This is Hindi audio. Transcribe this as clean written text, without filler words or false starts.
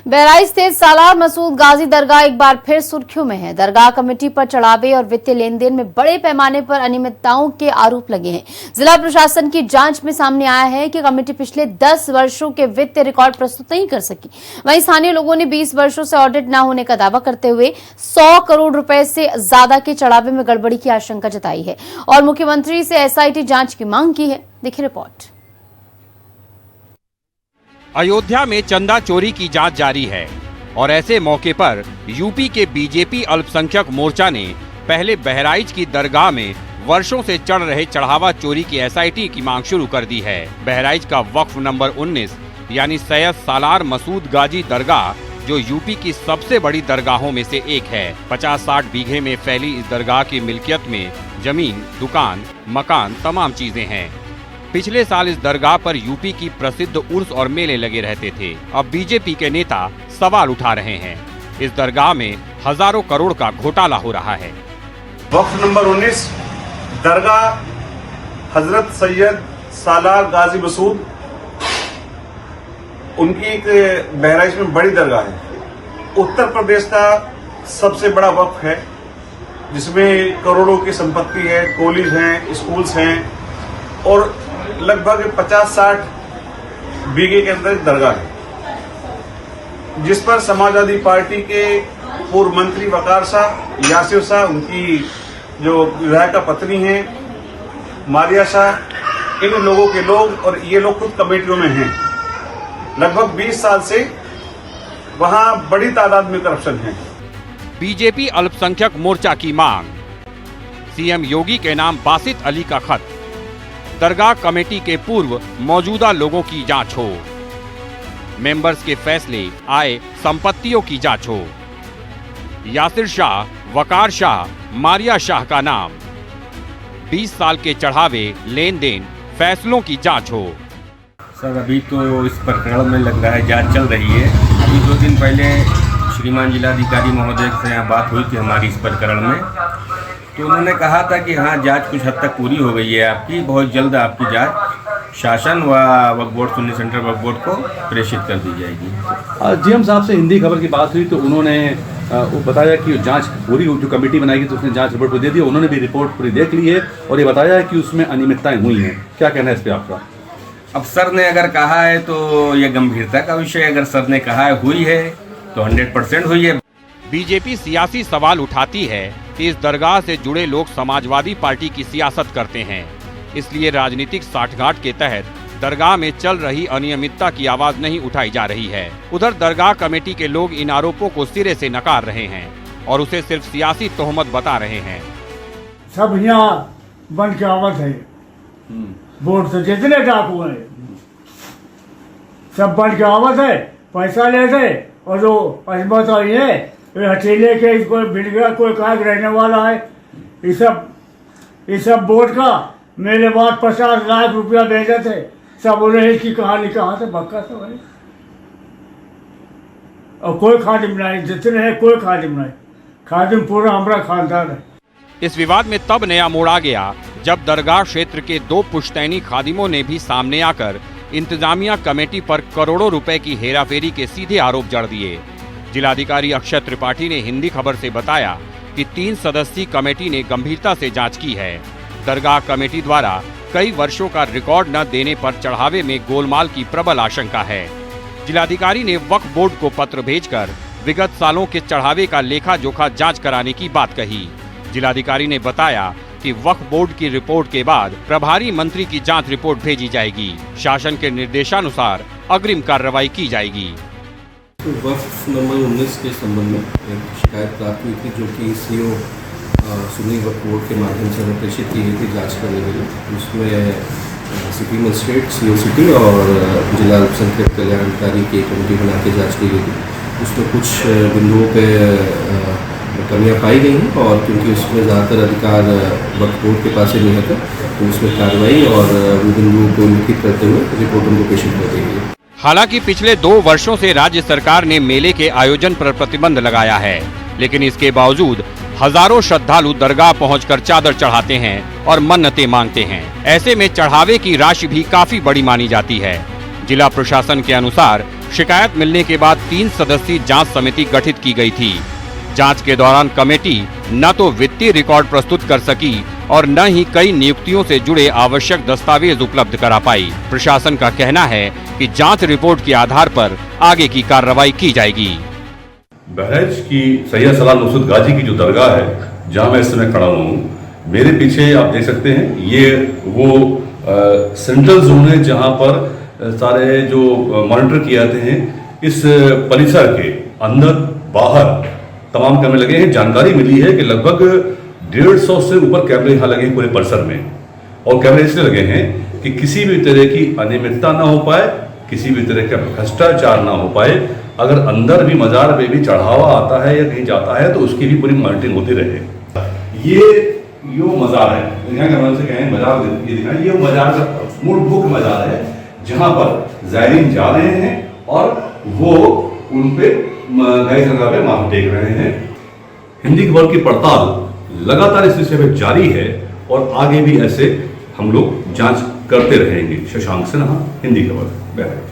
बहराइच स्थित सालार मसूद गाजी दरगाह एक बार फिर सुर्खियों में है। दरगाह कमेटी पर चढ़ावे और वित्तीय लेन देन में बड़े पैमाने पर अनियमितताओं के आरोप लगे हैं। जिला प्रशासन की जांच में सामने आया है कि कमेटी पिछले 10 वर्षों के वित्तीय रिकॉर्ड प्रस्तुत नहीं कर सकी। वहीं स्थानीय लोगों ने 20 वर्षों से ऑडिट न होने का दावा करते हुए 100 करोड़ रुपए से ज्यादा के चढ़ावे में गड़बड़ी की आशंका जताई है और मुख्यमंत्री से SIT जांच की मांग की है। देखिए रिपोर्ट। अयोध्या में चंदा चोरी की जांच जारी है और ऐसे मौके पर यूपी के बीजेपी अल्पसंख्यक मोर्चा ने पहले बहराइच की दरगाह में वर्षों से चढ़ रहे चढ़ावा चोरी की SIT की मांग शुरू कर दी है। बहराइच का वक्फ नंबर 19 यानी सैयद सालार मसूद गाजी दरगाह जो यूपी की सबसे बड़ी दरगाहों में से एक है। 50-60 बीघे में फैली इस दरगाह की मिल्कियत में जमीन, दुकान, मकान तमाम चीजें हैं। पिछले साल इस दरगाह पर यूपी की प्रसिद्ध उर्स और मेले लगे रहते थे। अब बीजेपी के नेता सवाल उठा रहे हैं। इस दरगाह में हजारों करोड़ का घोटाला हो रहा है। वक्फ नंबर 19 दरगाह हजरत सैयद सालार गाजी मसूद, उनकी एक बहराइच में बड़ी दरगाह है। उत्तर प्रदेश का सबसे बड़ा वक्फ है जिसमें करोड़ों की संपत्ति है, कॉलेज हैं, स्कूल्स हैं और लगभग 50-60 बीघे के अंदर एक दरगाह है जिस पर समाजवादी पार्टी के पूर्व मंत्री वकार शाह, यासिर शाह, उनकी जो विधायिका पत्नी है मारिया शाह, इन लोगों के लोग और ये लोग खुद कमेटियों में हैं। लगभग 20 साल से वहां बड़ी तादाद में करप्शन है। बीजेपी अल्पसंख्यक मोर्चा की मांग, सीएम योगी के नाम बासित अली का खत, दरगाह कमेटी के पूर्व मौजूदा लोगों की जांच हो, मेंबर्स के फैसले आए संपत्तियों की जांच हो, यासिर शाह, वकार शाह, मारिया शाह का नाम, 20 साल के चढ़ावे, लेन देन, फैसलों की जांच हो। सर अभी तो इस प्रकरण में लग रहा है जांच चल रही है। अभी 2 दिन पहले श्रीमान जिलाधिकारी महोदय से यहाँ बात हुई थी हमारी इस प्रकरण में, तो उन्होंने कहा था कि हाँ जांच कुछ हद तक पूरी हो गई है आपकी, बहुत जल्द आपकी जांच शासन व वक्फ बोर्ड, सुन्नी सेंट्रल वक्फ बोर्ड को प्रेषित कर दी जाएगी। GM साहब से हिंदी खबर की बात हुई तो उन्होंने वो बताया कि जांच पूरी, जो कमेटी बनाएगी तो उसने जांच रिपोर्ट दे दी। उन्होंने भी रिपोर्ट पूरी देख ली है और ये बताया है कि उसमें अनियमितताएं हुई हैं। क्या कहना है इस पर आपका? अब सर ने अगर कहा है तो यह गंभीरता का विषय, अगर सर ने कहा है हुई है तो 100% हुई है। बीजेपी सियासी सवाल उठाती है कि इस दरगाह से जुड़े लोग समाजवादी पार्टी की सियासत करते हैं, इसलिए राजनीतिक साठगांठ के तहत दरगाह में चल रही अनियमितता की आवाज नहीं उठाई जा रही है। उधर दरगाह कमेटी के लोग इन आरोपों को सिरे से नकार रहे हैं और उसे सिर्फ सियासी तोहमत बता रहे हैं। सब यहाँ बन के आवत है, बोर्ड से जितने डाकू हैं सब बन के आवत है, पैसा लेते और जो अजमत आई है हथेले के इसको मिल गया, कोई कहा रहने वाला है। ये सब बोर्ड का मेरे बाद 50 लाख रुपया भेजे थे, सब उन्हें इसकी कहानी कहाँ से बक्का सब है और कोई खादिम नहीं, जितने हैं कोई खादिम नहीं, खादिम पूरा हमारा खानदान है। इस विवाद में तब नया मोड़ आ गया जब दरगाह क्षेत्र के 2 पुश्तैनी खादिमों ने भी सामने आकर इंतजामिया कमेटी पर करोड़ों रुपए की हेराफेरी के सीधे आरोप जड़ दिए। जिलाधिकारी अक्षय त्रिपाठी ने हिंदी खबर से बताया कि 3 सदस्यीय कमेटी ने गंभीरता से जांच की है। दरगाह कमेटी द्वारा कई वर्षों का रिकॉर्ड न देने पर चढ़ावे में गोलमाल की प्रबल आशंका है। जिलाधिकारी ने वक्फ बोर्ड को पत्र भेजकर विगत सालों के चढ़ावे का लेखा जोखा जांच कराने की बात कही। जिलाधिकारी ने बताया कि वक्फ बोर्ड की रिपोर्ट के बाद प्रभारी मंत्री की जांच रिपोर्ट भेजी जाएगी। शासन के निर्देशानुसार अग्रिम कार्रवाई की जाएगी। तो वक्फ नंबर 19 के संबंध में एक शिकायत प्राप्त हुई थी जो कि CO सुन्नी वक्फ बोर्ड के माध्यम से हमें प्रेषित की गई थी जांच करने के लिए। उसमें सिटी मजिस्ट्रेट, CO सिटी और जिला अल्पसंख्यक कल्याण अधिकारी की कमेटी बना के जाँच की गई थी। उसमें कुछ बिंदुओं पर कमियाँ पाई गई हैं और क्योंकि उसमें ज़्यादातर अधिकार वक्फ बोर्ड के पास ही नहीं होता तो उसमें कार्रवाई और वो बिंदुओं को लिखित करते हुए रिपोर्ट उनको प्रेषित कर दी गई। हालांकि पिछले 2 वर्षों से राज्य सरकार ने मेले के आयोजन पर प्रतिबंध लगाया है, लेकिन इसके बावजूद हजारों श्रद्धालु दरगाह पहुंचकर चादर चढ़ाते हैं और मन्नतें मांगते हैं। ऐसे में चढ़ावे की राशि भी काफी बड़ी मानी जाती है। जिला प्रशासन के अनुसार शिकायत मिलने के बाद 3 सदस्यीय जांच समिति गठित की गई थी। जांच के दौरान कमेटी न तो वित्तीय रिकॉर्ड प्रस्तुत कर सकी और न ही कई नियुक्तियों से जुड़े आवश्यक दस्तावेज उपलब्ध करा पाई। प्रशासन का कहना है कि जांच रिपोर्ट के आधार पर आगे की कार्रवाई की जाएगी। बहराइच की सैयद सलाल मसूद गाजी की जो दरगाह है, जहां मैं इस समय खड़ा हूँ, मेरे पीछे आप देख सकते हैं, ये वो सेंट्रल जोन है जहां पर सारे जो मॉनिटर किए जाते हैं। इस परिसर के अंदर बाहर तमाम कैमरे लगे हैं। जानकारी मिली है कि लगभग 150 से ऊपर कैमरे यहाँ लगे हैं पूरे परिसर में, और कैमरे इसलिए लगे हैं कि किसी भी तरह की अनियमितता ना हो पाए, किसी भी तरह का भ्रष्टाचार ना हो पाए। अगर अंदर भी मजार में भी चढ़ावा आता है या कहीं जाता है तो उसकी भी पूरी मॉनिटरिंग होती रहे। ये मजार है, से कहें मजार, ये दिखाएं, ये मजार का मूल मुख्य मजार है जहां पर ज़ायरीन जा रहे हैं और वो उन पे नए जगह पे माथा टेक रहे हैं। हिंदी खबर की पड़ताल लगातार इस विषय में जारी है और आगे भी ऐसे हम लोग जांच करते रहेंगे। शशांक सिन्हा, हिंदी खबर, बहराइच।